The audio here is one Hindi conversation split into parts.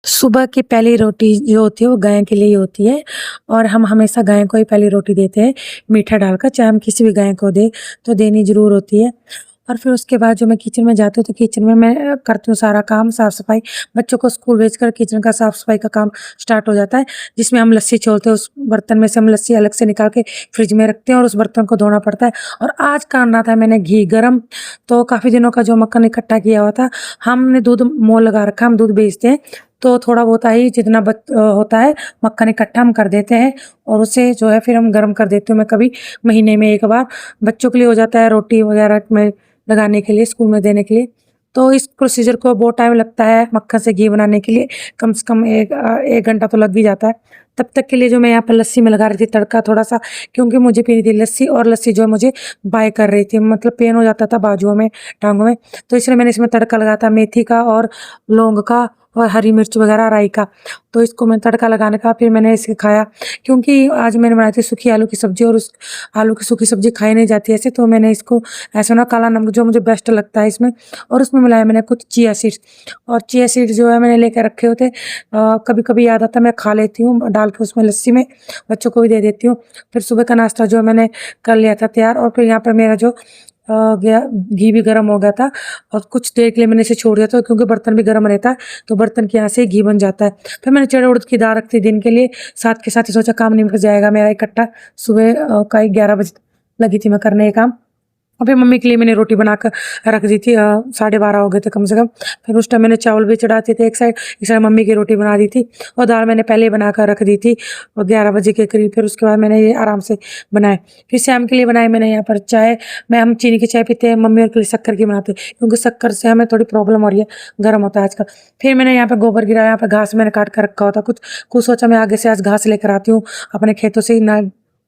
सुबह की पहली रोटी जो होती है वो गाय के लिए ही होती है और हम हमेशा गाय को ही पहली रोटी देते हैं मीठा डालकर, चाहे हम किसी भी गाय को दें तो देनी ज़रूर होती है। और फिर उसके बाद जो मैं किचन में जाती हूँ तो किचन में मैं करती हूँ सारा काम, साफ़-सफ़ाई। बच्चों को स्कूल भेजकर किचन का साफ़-सफ़ाई का काम स्टार्ट हो जाता है, जिसमें हम लस्सी छोलते हैं। उस बर्तन में से हम लस्सी अलग से निकाल के फ्रिज में रखते हैं और उस बर्तन को धोना पड़ता है। और आज करना था मैंने घी गरम, तो काफ़ी दिनों का जो मक्खन इकट्ठा किया हुआ था, हमने दूध मोल लगा रखा है, हम दूध बेचते हैं, तो थोड़ा बहुत ही जितना होता है मक्खन इकट्ठा हम कर देते हैं और उसे जो है फिर हम गर्म कर देती हूँ मैं कभी महीने में एक बार। बच्चों के लिए हो जाता है रोटी वगैरह में लगाने के लिए, स्कूल में देने के लिए। तो इस प्रोसीजर को बहुत टाइम लगता है मक्खन से घी बनाने के लिए, कम से कम 1 घंटा तो लग भी जाता है। तब तक के लिए जो मैं यहाँ पर लस्सी में लगा रही थी तड़का थोड़ा-सा, क्योंकि मुझे पीनी थी लस्सी और लस्सी जो है मुझे बाय कर रही थी, मतलब पेन हो जाता था बाजुओं में, टाँगों में। तो इसलिए मैंने इसमें तड़का लगाया था मेथी का और लौंग का और हरी मिर्च वगैरह, राई का। तो इसको मैं तड़का लगाने का फिर मैंने इसे खाया, क्योंकि आज मैंने बनाई थी सूखी आलू की सब्ज़ी और उस आलू की सूखी सब्ज़ी खाई नहीं जाती ऐसे, तो मैंने इसको ऐसा ना काला नमक जो मुझे बेस्ट लगता है इसमें, और उसमें मिलाया मैंने कुछ चिया सीड्स। और चिया सीड्स जो है मैंने लेके रखे होते, कभी-कभी याद आता है मैं खा लेती हूँ डाल के उसमें लस्सी में, बच्चों को भी दे देती हूँ। फिर सुबह का नाश्ता जो है मैंने कर लिया था तैयार, और फिर यहाँ पर मेरा जो गया घी भी गर्म हो गया था और कुछ देर के लिए मैंने इसे छोड़ दिया था, क्योंकि बर्तन भी गर्म रहता है तो बर्तन के यहाँ से घी बन जाता है। फिर मैंने चने उड़द की दाल रख दी दिन के लिए, साथ के साथ ही सोचा काम निपट जाएगा मेरा इकट्ठा। सुबह का 11 बजे लगी थी मैं करने ये काम। और फिर मम्मी के लिए मैंने रोटी बनाकर रख दी थी, 12:30 हो गए थे कम से कम। फिर उस टाइम मैंने चावल भी चढ़ा दिए थे एक साइड मम्मी की रोटी बना दी थी और दाल मैंने पहले ही बनाकर रख दी थी और 11 बजे के करीब। फिर उसके बाद मैंने ये आराम से बनाए। फिर शाम के लिए बनाए मैंने यहाँ पर चाय। हम चीनी की चाय पीते हैं, मम्मी और के लिए शक्कर की बनाते हैं, क्योंकि शक्कर से हमें थोड़ी प्रॉब्लम हो रही है, गर्म होता है आजकल। फिर मैंने यहाँ पे गोबर गिराया, यहाँ पे घास मैंने काट कर रखा होता कुछ कुछ सोचा मैं आगे से आज घास लेकर आती हूँ अपने खेतों से ही ना,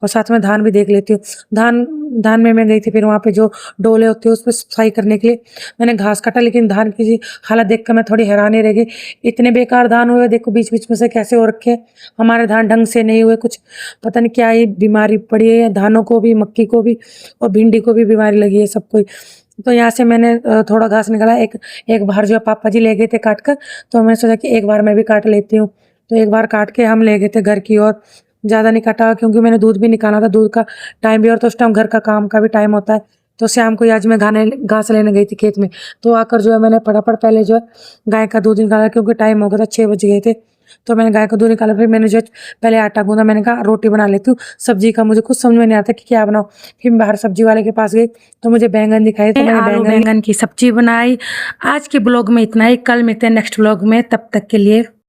और साथ में धान भी देख लेती हूँ। धान धान में मैं गई थी, फिर वहाँ पे जो डोले होते हैं उस पे सफाई करने के लिए मैंने घास काटा, लेकिन धान की हालत देखकर मैं थोड़ी हैरान ही रह गई। इतने बेकार धान हुए, देखो बीच बीच में से कैसे हो रखे हैं। हमारे धान ढंग से नहीं हुए, कुछ पता नहीं क्या ही बीमारी पड़ी है धानों को भी, मक्की को भी और भिंडी को भी बीमारी लगी है सबको। तो यहाँ से मैंने थोड़ा घास निकाला, एक बार जो पापा जी ले गए थे काट कर, तो मैंने सोचा कि एक बार मैं भी काट लेती हूँ। तो एक बार काट के हम ले गए थे घर की ओर। ज़्यादा नहीं काटा, क्योंकि मैंने दूध भी निकाला था, दूध का टाइम भी और तो उस टाइम घर का काम का भी टाइम होता है। तो शाम को ही आज मैं घास लेने गई थी खेत में, तो आकर जो है मैंने फटाफट पहले जो है गाय का दूध निकाला, क्योंकि टाइम हो गया था, 6 बज गए थे। तो मैंने गाय का दूध निकाला, फिर मैंने जो है पहले आटा गूँधा, मैंने कहा रोटी बना लेती हूँ। सब्जी का मुझे कुछ समझ में नहीं आता कि क्या बनाऊँ। फिर मैं बाहर सब्जी वाले के पास गई तो मुझे बैंगन दिखाई, तो मैंने आलू बैंगन की सब्जी बनाई। आज के ब्लॉग में इतना ही, कल मिलते हैं नेक्स्ट ब्लॉग में, तब तक के लिए